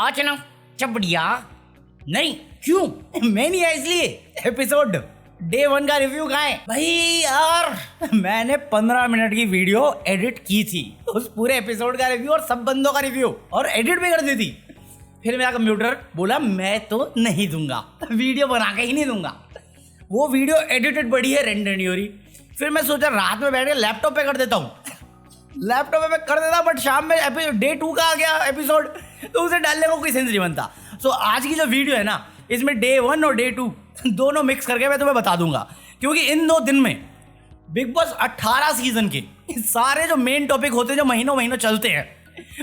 आज ना चपड़िया नहीं क्यों मैं नहीं आया इसलिए एपिसोड डे 1 का रिव्यू कहाँ है भाई यार। मैंने 15 मिनट की वीडियो एडिट की थी, उस पूरे एपिसोड का रिव्यू और सब बंदों का रिव्यू, और एडिट भी कर दी थी। फिर मेरा कंप्यूटर बोला मैं तो नहीं दूंगा, वीडियो बना के ही नहीं दूंगा। वो वीडियो एडिटेड पड़ी है, रेंडर नहीं हो रही। फिर मैं सोचा रात में बैठ के लैपटॉप पे कर देता हूँ, लैपटॉप पे मैं कर देता, बट शाम में डे 2 का आ गया एपिसोड, तो उसे डालने को कोई सेंस नहीं बनता। सो आज की जो वीडियो है ना, इसमें डे 1 और डे 2 दोनों मिक्स करके मैं तुम्हें बता दूंगा, क्योंकि इन 2 दिन में बिग बॉस 18 सीजन के सारे जो मेन टॉपिक होते हैं जो महीनों चलते हैं,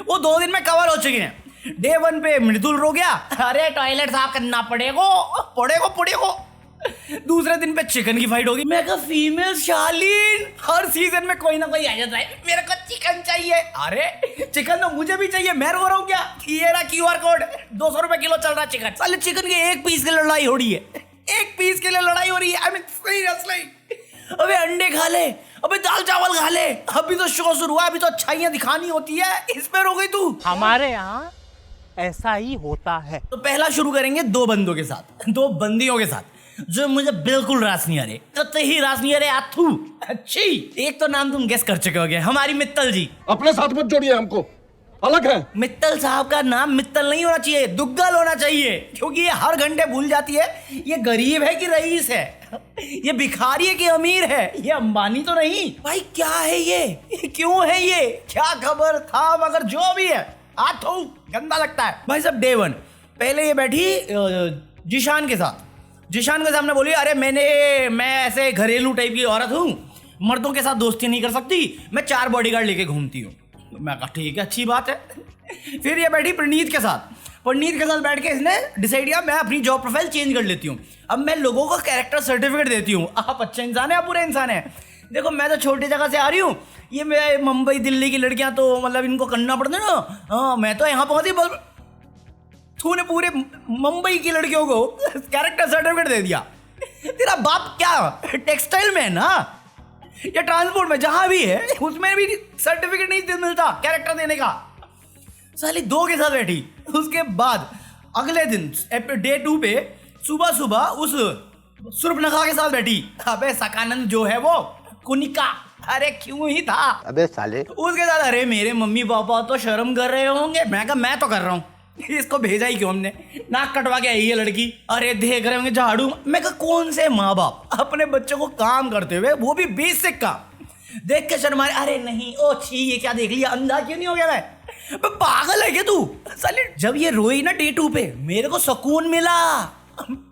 वो 2 दिन में कवर हो चुके हैं। डे 1 पे मृदुल रो गया, अरे टॉयलेट साफ करना पड़ेगा। दूसरे दिन पे चिकन की फाइट होगी, मैं कहा फीमेल शालीन, हर सीजन में कोई ना कोई आ जाता है, मेरे को चिकन चाहिए। अरे चिकन तो मुझे भी चाहिए, मैं रो रहा हूँ क्या? ये रहा QR कोड, 200 रुपए किलो चल रहा है चिकन। साले चिकन के एक पीस की लड़ाई हो रही है, एक पीस के लिए लड़ाई हो रही है। आई मीन सीरियसली, अबे अंडे खा ले, अबे दाल चावल खा ले, अभी तो शो शुरू हुआ, अभी तो अच्छाइयाँ दिखानी होती है, इस पे रो गई तू। हमारे यहाँ ऐसा ही होता है। तो पहला शुरू करेंगे 2 बंदों के साथ, 2 बंदियों के साथ जो मुझे बिल्कुल रास नहीं आ रहे, कतई ही रास नहीं आ रहे। आथू अच्छी, एक तो नाम तुम गेस कर चुके होगे, हमारी मित्तल जी। अपने साथ मत जोड़िए, हमको अलग है। मित्तल साहब का नाम मित्तल नहीं होना चाहिए, दुग्गल होना चाहिए, क्योंकि ये हर घंटे भूल जाती है ये गरीब है कि रईस है, ये भिखारी है कि अमीर है, ये अंबानी तो नहीं। भाई क्या है ये क्यों है ये, क्या खबर था, मगर जो भी है आथू गंदा लगता है। भाई सब डे 1 पहले ये बैठी जिशान के साथ, जिशान के सामने बोली अरे मैं ऐसे घरेलू टाइप की औरत हूँ, मर्दों के साथ दोस्ती नहीं कर सकती, मैं 4 बॉडीगार्ड लेके घूमती हूँ। मैं कहा ठीक है, अच्छी बात है। फिर ये बैठी प्रणीत के साथ बैठ के इसने डिसाइड किया मैं अपनी जॉब प्रोफाइल चेंज कर लेती हूँ, अब मैं लोगों को कैरेक्टर सर्टिफिकेट देती हूँ। आप अच्छा इंसान है, आप बुरे इंसान है। देखो मैं तो छोटी जगह से आ रही हूँ, ये मैं मुंबई दिल्ली की लड़कियाँ तो मतलब इनको करना पड़ता है ना, हाँ मैं तो यहाँ पहुँची, तूने पूरे मुंबई की लड़कियों को कैरेक्टर सर्टिफिकेट दे दिया। तेरा बाप क्या टेक्सटाइल में है ना या ट्रांसपोर्ट में, जहां भी है उसमें भी सर्टिफिकेट नहीं मिलता कैरेक्टर देने का। साली 2 के साथ बैठी। उसके बाद अगले दिन डे 2 पे सुबह उस सुर्पनखा के साथ बैठी। अबे सकानंद जो है वो कुनिका, अरे क्यों ही था अबे साले। उसके साथ अरे मेरे मम्मी पापा तो शर्म कर रहे होंगे, मैं कहा मैं तो कर रहा हूँ, इसको भेजा ही क्यों हमने, नाक कटवा के आई है लड़की, अरे देख रहे होंगे झाड़ू। मैं कहा कौन से माँ बाप अपने बच्चों को काम करते हुए, वो भी बेसिक काम, देख के शर्मा, अरे नहीं ओ छी ये क्या देख लिया, अंधा क्यों नहीं हो गया मैं पागल है क्या तू। साले जब ये रोई ना डे 2 पे मेरे को सुकून मिला,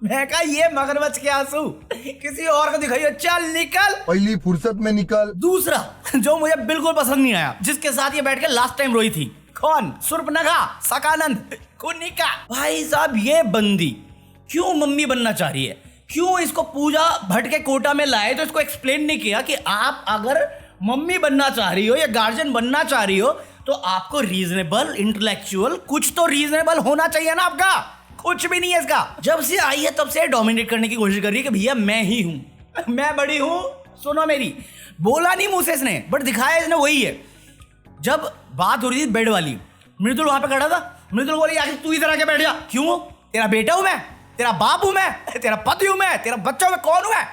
मैं कहा ये मगरमच्छ के आंसू किसी और को दिखाइए, चल निकल, पहली फुर्सत में निकल। दूसरा जो मुझे बिल्कुल पसंद नहीं आया, जिसके साथ ये बैठ के लास्ट टाइम रोई थी, कौन? सुर्पनखा, सकानंद, कुनिका। भाई साहब ये बंदी क्यों मम्मी बनना चाह रही है, क्यों इसको पूजा भट्ट के कोटा में लाए, तो इसको एक्सप्लेन नहीं किया कि आप अगर मम्मी बनना चाह रही हो या गार्जियन बनना चाह रही हो तो आपको रीजनेबल इंटेलेक्चुअल कुछ तो रीजनेबल होना चाहिए ना, आपका कुछ भी नहीं है इसका। जब से आई है तब से डोमिनेट करने की कोशिश कर रही है कि भैया मैं ही हूं, मैं बड़ी हूं, सुनो मेरी। बोला नहीं मुंह से इसने, बट दिखाया इसने वही है। जब बात हो रही थी बेड वाली, मृदुल वहां पे खड़ा था, मृदुल बोली आखिर तू इधर आके बैठ जा, क्यों? तेरा बेटा हूं मैं, तेरा बाप हूं मैं, तेरा पति हूं मैं, तेरा बच्चा हूं मैं, कौन हूं मैं?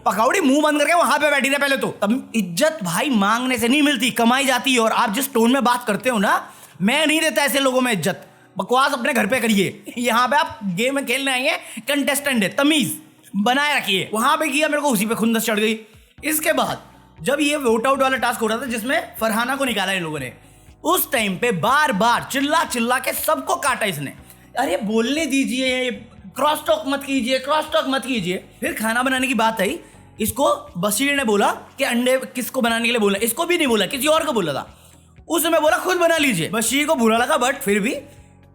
पकौड़ी मुंह बंद करके वहां पे बैठी रहे पहले तो। तब इज्जत भाई मांगने से नहीं मिलती, कमाई जाती है। और आप जिस टोन में बात करते हो ना, मैं नहीं देता ऐसे लोगों में इज्जत। बकवास अपने घर पे करिए, यहाँ पे आप गेम में खेलने आएंगे, कंटेस्टेंट है, तमीज बनाए रखिए। वहां पे किया, मेरे को उसी पे खुंदस चढ़ गई। इसके बाद जब ये वोट आउट वाला टास्क हो रहा था जिसमें फरहाना को निकाला इन लोगों ने, उस टाइम पे बार चिल्ला के सबको काटा इसने, अरे बोलने दीजिए, क्रॉस टॉक मत कीजिए। फिर खाना बनाने की बात आई, इसको बशीर ने बोला कि अंडे किसको बनाने के लिए बोला, इसको भी नहीं बोला, किसी और को बोला था, उसने बोला खुद बना लीजिए। बशीर को बुरा लगा, बट फिर भी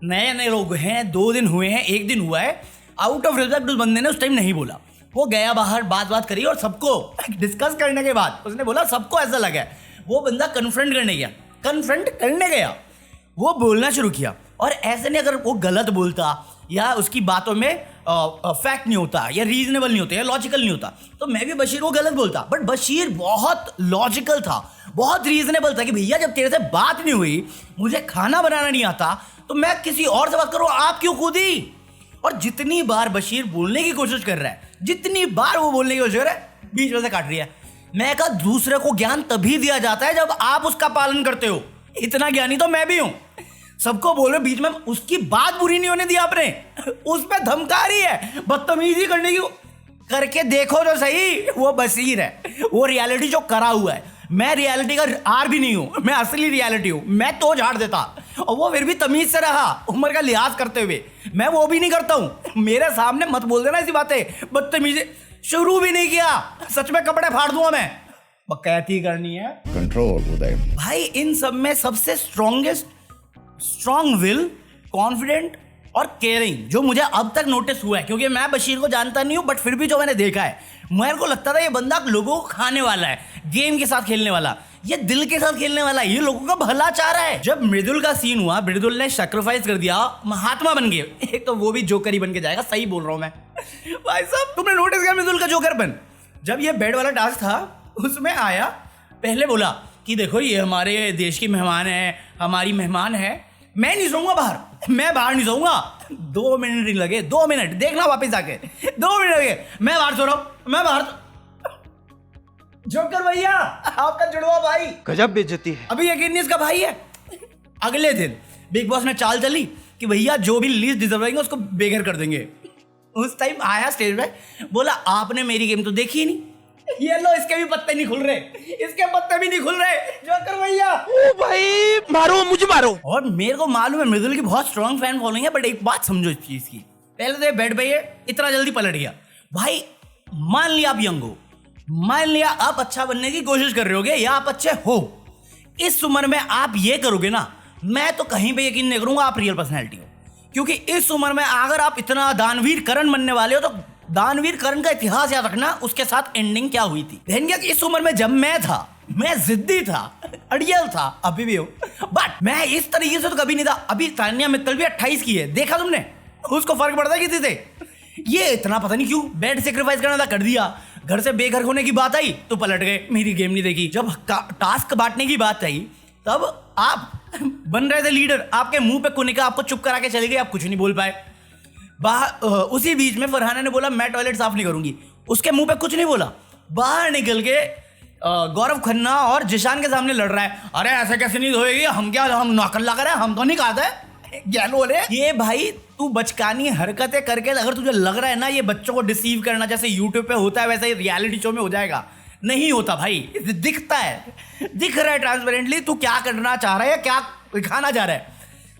नए लोग हैं, 2 दिन हुए हैं, 1 दिन हुआ है, आउट ऑफ रिस्पेक्ट उस बंदे ने उस टाइम नहीं बोला। वो गया बाहर, बात करी और सबको डिस्कस करने के बाद उसने बोला सबको ऐसा लगा, वो बंदा कन्फ्रंट करने गया, वो बोलना शुरू किया। और ऐसे नहीं, अगर वो गलत बोलता या उसकी बातों में फैक्ट नहीं होता या रीजनेबल नहीं होता या लॉजिकल नहीं होता, तो मैं भी बशीर को गलत बोलता। बट बशीर बहुत लॉजिकल था, बहुत रीजनेबल था कि भैया जब तेरे से बात नहीं हुई, मुझे खाना बनाना नहीं आता, तो मैं किसी और से बात करूं, आप क्यों कूदी? और जितनी बार बशीर बोलने की कोशिश कर रहा है, जितनी बार वो बोलने की कोशिश कर रहा है, बीच में से काट रही है। मैं कहा दूसरे को ज्ञान तभी दिया जाता है जब आप उसका पालन करते हो। इतना ज्ञानी तो मैं भी हूं। सबको बोल रहे बीच में, उसकी बात बुरी नहीं होने दी आपने, उस पर धमका रही है, बदतमीजी करने की। करके देखो तो सही, वो बशीर है, वो रियलिटी जो करा हुआ है। मैं रियलिटी का आर भी नहीं हूं, मैं असली रियलिटी हूं। मैं तो झाड़ देता और वो फिर भी तमीज से रहा, उम्र का लिहाज करते हुए। मैं वो भी नहीं करता हूं। मेरे सामने मत बोल देना ऐसी बातें, बदतमीजी। शुरू भी नहीं किया, सच में कपड़े फाड़ दूंगा मैं। बकैती करनी है कंट्रोल उदय। भाई। इन सब में सबसे स्ट्रॉन्ग विल, कॉन्फिडेंट और केयरिंग जो मुझे अब तक नोटिस हुआ है, क्योंकि मैं बशीर को जानता नहीं हूं, बट फिर भी जो मैंने देखा है, मेरे को लगता था ये बंदा लोगों को खाने वाला है, गेम के साथ खेलने वाला, ये दिल के साथ खेलने वाला है, ये लोगों का भला चाह रहा है। जब मृदुल का सीन हुआ, मृदुल ने सैक्रिफाइस कर दिया, महात्मा बन गए। एक तो वो भी जोकर ही बन के जाएगा, सही बोल रहा हूं मैं। भाई साहब तुमने नोटिस किया मृदुल का जोकर बन? जब ये बेड वाला टास्क था उसमें आया, पहले बोला कि देखो ये हमारे देश की मेहमान है, हमारी मेहमान है, मैं नहीं सोऊंगा बाहर, मैं बाहर नहीं सोऊंगा। 2 मिनट नहीं लगे, 2 मिनट देखना वापस आके, 2 मिनट लगे, मैं बाहर सो रहा हूं, मैं बाहर। जोकर भैया आपका जुड़वा भाई, गजब बेइज्जती है। अभी यकीन नहीं इसका भाई है। अगले दिन बिग बॉस ने चाल चली कि भैया जो भी लीस्ट डिजर्व करेंगे उसको बेघर कर देंगे। उस टाइम आया स्टेज पे, बोला आपने मेरी गेम तो देखी ही नहीं, ये लो इसके भी पत्ते नहीं खुल रहे, इसके पत्ते भी नहीं खुल रहे। जोकर भैया ओ भाई मारो, मुझे मारो। और मेरे को मालूम है मृदुल की बहुत स्ट्रॉन्ग फैन फॉलोइंग है, बट एक बात समझो इस चीज की, पहले तो ये बेड पे ये इतना जल्दी पलट गया। भाई मान लिया आप यंग हो, मान लिया आप अच्छा बनने की कोशिश कर रहे होगे या आप अच्छे हो, इस उम्र में आप ये करोगे ना, मैं तो कहीं पे यकीन नहीं करूंगा आप रियल पर्सनैलिटी हो। क्योंकि इस उम्र में अगर आप इतना दानवीर करण बनने वाले हो, तो दानवीर करण का इतिहास याद रखना, उसके साथ एंडिंग क्या हुई थी। बहन क्या इस उम्र में जब मैं था, मैं जिद्दी था, अड़ियल था, अभी भी हूं, बट मैं इस तरीके से तो कभी नहीं था। अभी तान्या मित्तल भी 28 की है, देखा तुमने, उसको फर्क पड़ता है किसी से। ये इतना पता नहीं क्यों बेड सेक्रीफाइस करना था, कर दिया। घर से बेघर होने की बात आई तो पलट गए, मेरी गेम नहीं देखी। जब टास्क बांटने की बात आई तब आप बन रहे थे लीडर, आपके मुंह पे कुनिका आपको चुप करा के चली गई, आप कुछ नहीं बोल पाए। उसी बीच में फरहाना ने बोला मैं टॉयलेट साफ नहीं करूंगी, उसके मुंह पे कुछ नहीं बोला। बाहर निकल के गौरव खन्ना और जिशान के सामने लड़ रहा है, अरे ऐसे कैसे नहीं धोएगी, हम क्या, हम नौकल्ला करें, हम तो नहीं खाते गैलो ले। ये भाई तू बचकानी हरकतें करके अगर तुझे लग रहा है ना ये बच्चों को डिसीव करना जैसे यूट्यूब पे होता है वैसे ही रियलिटी शो में हो जाएगा, नहीं होता भाई। दिखता है, दिख रहा है ट्रांसपेरेंटली तू क्या करना चाह रहा है या क्या दिखाना चाह रहा है।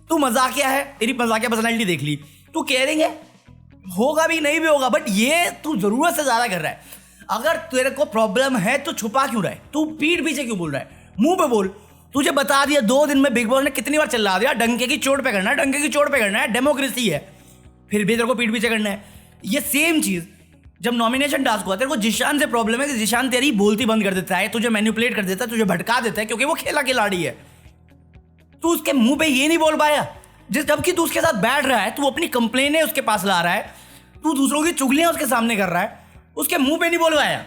तू मजाकिया है, तेरी मजाकिया पर्सनैलिटी देख ली, तू केयरिंग है, होगा भी नहीं भी होगा, बट ये तू जरूरत से ज्यादा कर रहा है। अगर तेरे को प्रॉब्लम है तो छुपा क्यों रहा है, तू पीठ पीछे क्यों बोल रहा है, मुंह पे बोल। तुझे बता दिया 2 दिन में बिग बॉस ने कितनी बार चिल्ला दिया, डंके की चोट पे करना है, डंके की चोट पे करना है, डेमोक्रेसी है, फिर भी तेरे को पीठ पीछे करना है। ये सेम चीज जब नॉमिनेशन टास्क हुआ, तेरे को जिशान से प्रॉब्लम है कि जिशान तेरी बोलती बंद कर देता है, तुझे मैनिपुलेट कर देता है, तुझे भटका देता है, क्योंकि वो खेला खिलाड़ी है। तू उसके मुंह पे ये नहीं बोल पाया, जबकि तू उसके साथ बैठ रहा है, तू अपनी कंप्लेनें उसके पास ला रहा है, तू दूसरों की चुगलियां उसके सामने कर रहा है, उसके मुंह पे नहीं बोल पाया।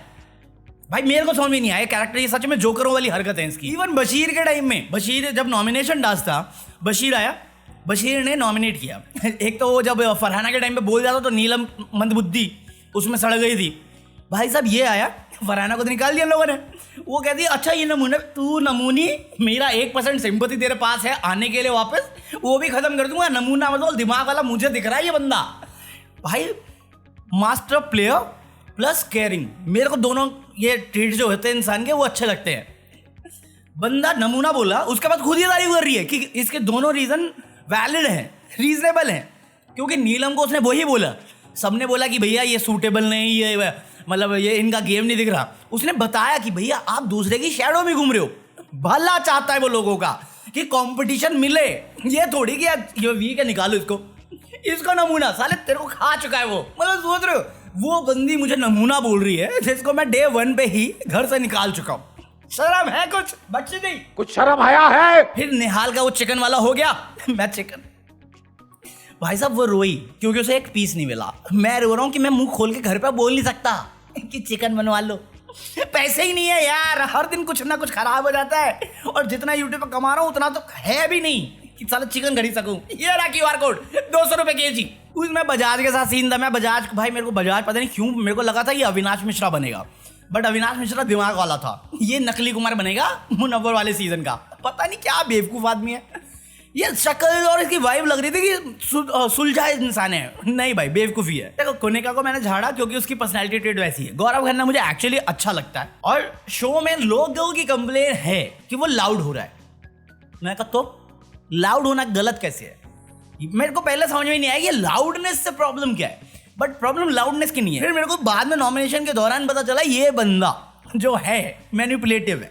भाई मेरे को समझ में नहीं आया कैरेक्टर, ये सच में जोकरों वाली हरकत है इसकी। इवन बशीर के टाइम में, बशीर जब नॉमिनेशन टास्क था, बशीर आया, बशीर ने नॉमिनेट किया। एक तो वो जब फरहाना के टाइम पे बोल जाता तो नीलम मंदबुद्धि उसमें सड़ गई थी। भाई साहब ये आया, फरहाना को तो निकाल दिया लोगों ने। वो कहती है अच्छा ये नमूना, तू नमूनी, मेरा 1% सिंपैथी तेरे पास है आने के लिए वापस, वो भी खत्म कर दूंगा। नमूना मतलब दिमाग वाला मुझे दिख रहा है ये बंदा। भाई मास्टर प्लेयर प्लस केयरिंग, मेरे को दोनों ये ट्रीट जो होते हैं इंसान के वो अच्छे लगते हैं। बंदा नमूना बोला, उसके बाद खुद ही तारीफ कर रही है कि इसके दोनों रीजन वैलिड हैं, रीजनेबल हैं। क्योंकि नीलम को उसने वही बोला, सबने बोला कि भैया ये सूटेबल नहीं, ये मतलब ये इनका गेम नहीं दिख रहा। उसने बताया कि भैया आप दूसरे की शैडो में घूम रहे हो, भला चाहता है वो लोगों का कि कंपटीशन मिले, ये थोड़ी कि ये वीक है निकालो इसको नमूना, साले तेरे को खा चुका है वो। मतलब सोच रहे हो वो बंदी मुझे नमूना बोल रही है जिसको मैं डे 1 पे ही घर से निकाल चुका हूं। शर्म है कुछ, बच्चे नहीं, कुछ शर्म आया है। फिर निहाल का वो चिकन वाला हो गया, मैं चिकन। भाई साहब वो रोई क्योंकि उसे एक पीस नहीं मिला। मैं रो रहा हूं कि मैं मुंह खोल के घर पे बोल नहीं सकता कि चिकन बनवा लो, पैसे ही नहीं है यार, हर दिन कुछ ना कुछ खराब हो जाता है, और जितना यूट्यूब पर कमा रहा हूँ उतना तो है भी नहीं कि साला चिकन खरीद सकूं। ये रहा QR कोड 200 रुपए kg। उसमें बजाज के साथ सीन था, मैं बजाज, भाई मेरे को बजाज पता नहीं क्यों मेरे को लगा था ये अविनाश मिश्रा बनेगा, बट अविनाश मिश्रा दिमाग वाला था, ये नकली कुमार बनेगा मुनव्वर वाले सीजन का। पता नहीं क्या बेवकूफ आदमी है ये, शक्ल और इसकी वाइब लग रही थी कि सुलझा इंसान है, नहीं भाई बेवकूफ़ी है। देखो कोनिका को मैंने झाड़ा क्योंकि उसकी पर्सनैलिटी ट्रेट वैसी है। गौरव खन्ना मुझे एक्चुअली अच्छा लगता है, और शो में लोगों की कंप्लेन है कि वो लाउड हो रहा है। मैं कहा तो लाउड होना गलत कैसे है? मेरे को पहले समझ में नहीं आया कि लाउडनेस से प्रॉब्लम क्या है, बट प्रॉब्लम लाउडनेस की नहीं है। फिर मेरे को बाद में नॉमिनेशन के दौरान पता चला ये बंदा जो है मैनिपुलेटिव है,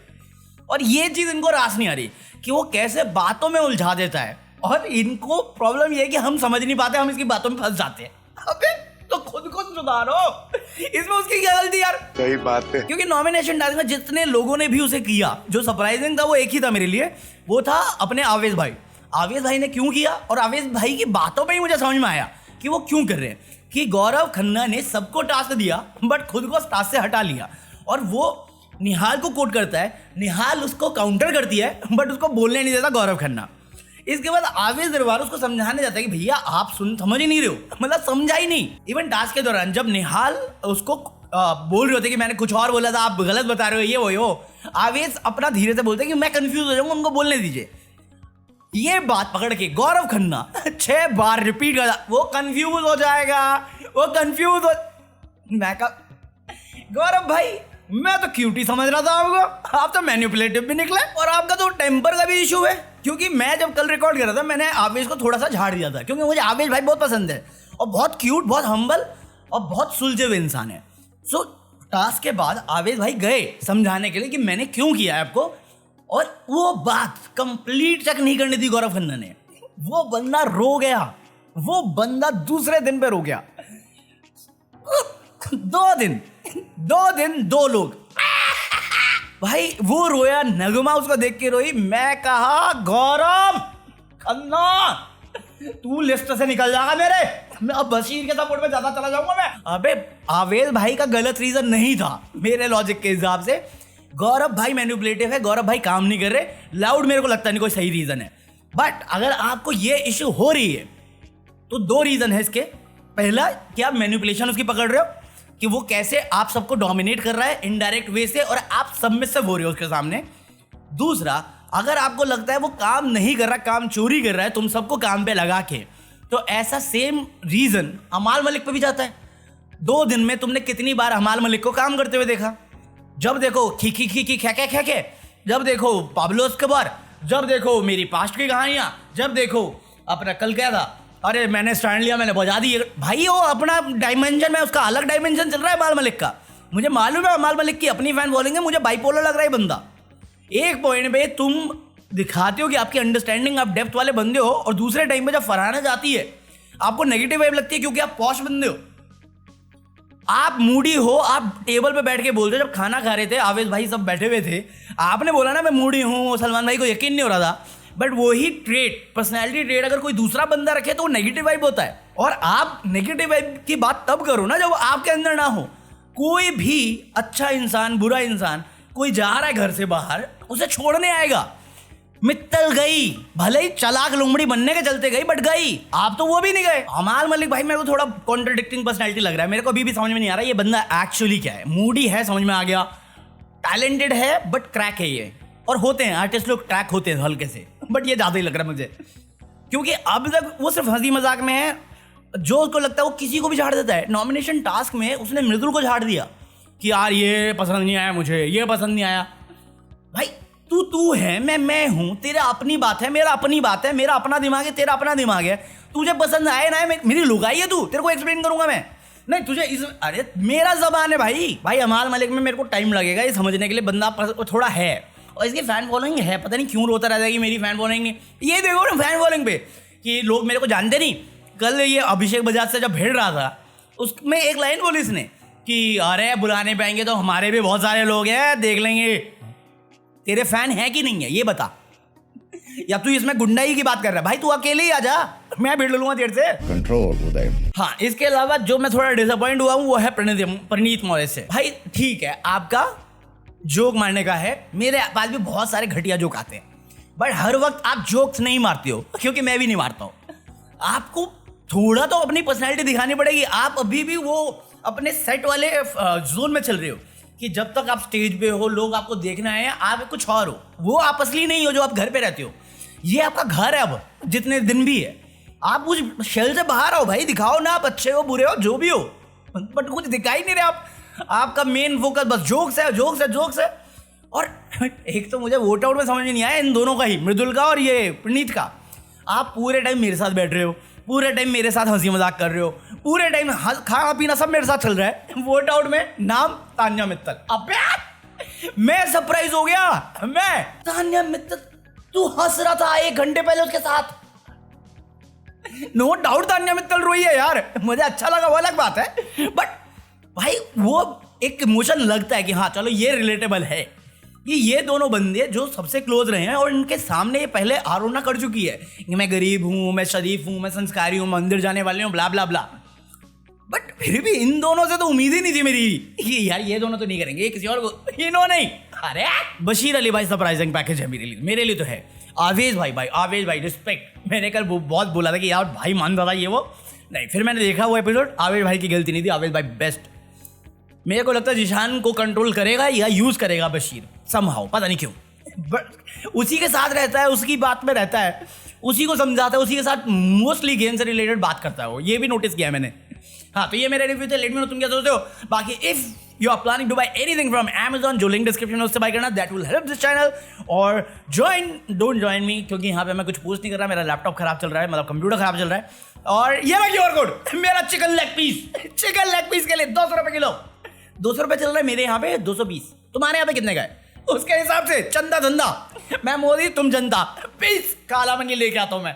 और ये चीज़ इनको रास नहीं आ रही कि वो कैसे बातों में उलझा देता है, और इनको प्रॉब्लम ये है कि हम समझ नहीं पाते, हम इसकी बातों में फंस जाते हैं। अबे तो खुद को सुधारो, इसमें उसकी क्या गलती यार? सही बात है। क्योंकि नॉमिनेशन टास्क में जितने लोगों ने भी उसे किया, जो सरप्राइजिंग था वो एक ही था मेरे लिए, वो था अपने आवेश भाई। आवेश भाई ने क्यों किया, और आवेश भाई की बातों पे ही मुझे समझ में आया कि वो क्यों कर रहे हैं। कि गौरव खन्ना ने सबको टास्क दिया बट खुद को टास्क से हटा लिया, और वो निहाल को कोट करता है, निहाल उसको काउंटर करती है बट उसको बोलने नहीं देता गौरव खन्ना। इसके बाद आवेश दरबार उसको समझाने जाता है कि भैया आप समझ ही नहीं रहे हो, मतलब समझा ही नहीं। इवन टास्क के दौरान जब निहाल उसको बोल रहे होते कि मैंने कुछ और बोला था, आप गलत बता रहे हो, ये वो आवेश अपना धीरे से बोलते कि मैं कंफ्यूज हो जाऊंगा, उनको बोलने दीजिए। ये बात पकड़ के गौरव खन्ना 6 बार रिपीट कर, वो कंफ्यूज हो जाएगा, वो कंफ्यूज हो। मैं कहा गौरव भाई मैं तो क्यूटी समझ रहा था आपको, आप तो मैनिपुलेटिव भी निकले, और आपका तो टेम्पर का भी इशू है। क्योंकि मैं जब कल रिकॉर्ड कर रहा था मैंने आवेश को थोड़ा सा झाड़ दिया था, क्योंकि मुझे आवेश भाई बहुत पसंद है, और बहुत क्यूट, बहुत हम्बल और बहुत सुलझे हुए इंसान है। सो टास्क के बाद आवेश भाई गए समझाने के लिए कि मैंने क्यों किया है आपको, और वो बात कंप्लीट चेक नहीं करनी थी गौरव खन्ना ने। वो बंदा रो गया, वो बंदा दूसरे दिन पे रो गया। 2 दिन 2 लोग भाई, वो रोया, नगमा उसको देख के रोई। मैं कहा गौरव खन्ना तू लिस्ट से निकल जाएगा मेरे, मैं अब बशीर के सपोर्ट में ज्यादा चला जाऊंगा मैं। अबे आवेश भाई का गलत रीजन नहीं था मेरे लॉजिक के हिसाब से, गौरव भाई मैनिपुलेटिव है, गौरव भाई काम नहीं कर रहे, लाउड मेरे को लगता नहीं कोई सही रीजन है। बट अगर आपको ये इश्यू हो रही है तो 2 रीजन है इसके। पहला कि आप मैनिपुलेशन उसकी पकड़ रहे हो कि वो कैसे आप सबको डोमिनेट कर रहा है इनडायरेक्ट वे से, और आप सबमिसिव हो रहे हो उसके सामने। दूसरा, अगर आपको लगता है वो काम नहीं कर रहा, काम चोरी कर रहा है तुम सबको काम पे लगा के, तो ऐसा सेम रीजन अमाल मलिक पे भी जाता है। 2 दिन में तुमने कितनी बार अमाल मलिक को काम करते हुए देखा? जब देखो खी खे, जब देखो पाब्लो एस्कोबार, जब देखो मेरी पास्ट की कहानियां, जब देखो अपना कल क्या था, अरे मैंने स्टैंड लिया मैंने बजा दी। भाई वो अपना डायमेंशन में, उसका अलग डायमेंशन चल रहा है अमाल मलिक का। मुझे मालूम है अमाल मलिक की अपनी फैन फॉलोइंग है, मुझे बाइपोलर लग रहा है बंदा। एक पॉइंट पे तुम दिखाते हो कि आपकी अंडरस्टैंडिंग, आप डेप्थ वाले बंदे हो, और दूसरे टाइम पे जब फरहाना जाती है आपको नेगेटिव वाइब लगती है क्योंकि आप पॉश बंदे हो, आप मूडी हो। आप टेबल पे बैठ के बोलते हो, जब खाना खा रहे थे आवेश भाई सब बैठे हुए थे, आपने बोला ना मैं मूडी हूँ, सलमान भाई को यकीन नहीं हो रहा था। बट वही ट्रेट, पर्सनैलिटी ट्रेट अगर कोई दूसरा बंदा रखे तो वो नेगेटिव वाइब होता है, और आप नेगेटिव वाइब की बात तब करो ना जब आपके अंदर ना हो। कोई भी अच्छा इंसान, बुरा इंसान, कोई जा रहा है घर से बाहर, उसे छोड़ने आएगा। मित्तल गई, भले ही चलाक लुमड़ी बनने के चलते गई, बट गई। आप तो वो भी नहीं गए। अमाल मलिक भाई मेरे को थोड़ा कॉन्ट्रडिक्टिंग पर्सनैलिटी लग रहा है, मेरे को अभी भी समझ में नहीं आ रहा ये बंदा एक्चुअली क्या है। मूडी है समझ में आ गया, टैलेंटेड है बट क्रैक है ये, और होते हैं आर्टिस्ट लोग क्रैक होते हैं हल्के से, बट ये ज़्यादा ही लग रहा है मुझे, क्योंकि अब तक वो सिर्फ हंसी मजाक में है। जो उसको लगता है वो किसी को भी झाड़ देता है। नॉमिनेशन टास्क में उसने मृदुल को झाड़ दिया कि यार ये पसंद नहीं आया मुझे, ये पसंद नहीं आया। भाई तू है, मैं हूँ, तेरा अपनी बात है, मेरा अपनी बात है, मेरा अपना दिमाग है, तेरा अपना दिमाग है। तुझे पसंद आए ना है, मेरी लुगाई है तू, तेरे को एक्सप्लेन करूंगा मैं। नहीं तुझे अरे मेरा जबान है भाई अमाल मलिक में मेरे को टाइम लगेगा ये समझने के लिए, बंदा थोड़ा है, और इसकी फैन फॉलोइंग है, पता नहीं क्यों रोता रहता है कि मेरी फैन फॉलोइंग नहीं। ये देखो ना फैन फॉलोइंग पे कि लोग मेरे को जानते नहीं। कल ये अभिषेक बजाज से जब भिड़ रहा था, उसमें एक लाइन बोली इसने कि अरे बुलाने पाएंगे तो हमारे भी बहुत सारे लोग हैं, देख लेंगे। तेरे फैन है कि नहीं है ये बता। या तू इसमें गुंडाई की बात कर रहा है? भाई तू अकेले ही आ जा, मैं भिड़ लूंगा तेरे से। कंट्रोल उदय। हाँ, इसके अलावा जो मैं थोड़ा डिसअपॉइंट हुआ हूँ वो है प्रणीत मौर्य से। भाई ठीक है, आपका जोक मारने का है, मेरे पास भी बहुत सारे घटिया जोक आते हैं, बट हर वक्त आप जोक्स नहीं मारते हो, क्योंकि मैं भी नहीं मारता हूँ। आपको थोड़ा तो अपनी पर्सनैलिटी दिखानी पड़ेगी। आप अभी भी वो अपने सेट वाले जोन में चल रहे हो कि जब तक आप स्टेज पे हो, लोग आपको देखना है, आप कुछ और हो, वो आप असली नहीं हो जो आप घर पे रहते हो। ये आपका घर है अब, जितने दिन भी है। आप कुछ शेल से बाहर आओ भाई, दिखाओ ना, आप अच्छे हो बुरे हो जो भी हो, बट कुछ दिखाई नहीं रहे आप। आपका मेन फोकस बस जोक्स है, जोक्स है, जोक्स है। और एक तो मुझे वोट आउट में समझ में नहीं आया इन दोनों का ही, मृदुल का और ये प्रणीत का। आप पूरे टाइम मेरे साथ बैठ रहे हो, पूरे टाइम मेरे साथ हंसी मजाक कर रहे हो, पूरे टाइम खाना पीना सब मेरे साथ चल रहा है। वोट आउट में नाम तान्या मित्तल। अबे मैं सरप्राइज हो गया। मैं तान्या मित्तल, तू हंस रहा था 1 घंटे पहले उसके साथ। नो डाउट तान्या मित्तल रोई है यार, मुझे अच्छा लगा, वो अलग बात है, बट भाई वो एक इमोशन लगता है कि हाँ चलो ये रिलेटेबल है कि ये दोनों बंदे जो सबसे क्लोज रहे हैं और इनके सामने ये पहले आरोना कर चुकी है कि मैं गरीब हूं, मैं शरीफ हूं, मैं संस्कारी हूं, मंदिर जाने वाले हूं, ब्ला ब्ला ब्ला। बट फिर भी इन दोनों से तो उम्मीद ही नहीं थी मेरी कि यार ये दोनों तो नहीं करेंगे, ये किसी और को, इन्होंने नहीं। अरे बशीर अली भाई सरप्राइजिंग पैकेज है मेरे लिए तो है। आवेश भाई रिस्पेक्ट। मैंने कल बहुत बोला था कि यार भाई मान रहा था ये वो, नहीं, फिर मैंने देखा वो एपिसोड, आवेश भाई की गलती नहीं थी, आवेश भाई बेस्ट। मेरे को लगता है जिशान को कंट्रोल करेगा या यूज करेगा बशीर समहाउ, पता नहीं क्यों, बट उसी के साथ रहता है, उसकी बात में रहता है, उसी को समझाता है, उसी के साथ मोस्टली गेम से रिलेटेड बात करता है वो, ये भी नोटिस किया है मैंने। हाँ, तो ये मेरे रिव्यू थे, लेट मी नो तुम क्या सोचते हो। बाकी if you are planning to buy anything from Amazon, जो लिंक डिस्क्रिप्शन में उससे बाय करना, that will help this channel. और डोंट ज्वाइन मी, क्योंकि यहाँ पे मैं कुछ पोस्ट नहीं कर रहा, मेरा लैपटॉप खराब चल रहा है, मतलब कंप्यूटर खराब चल रहा है। और ये मैं क्यूआर कोड, मेरा चिकन लेग पीस के लिए 200 रुपए किलो, 200 रुपए चल रहा है मेरे यहाँ पे, 220। तुम्हारे यहाँ पे कितने का है उसके हिसाब से चंदा धंधा। मैं मोदी, तुम जनता। पीस काला मंगी लेके आता हूँ मैं।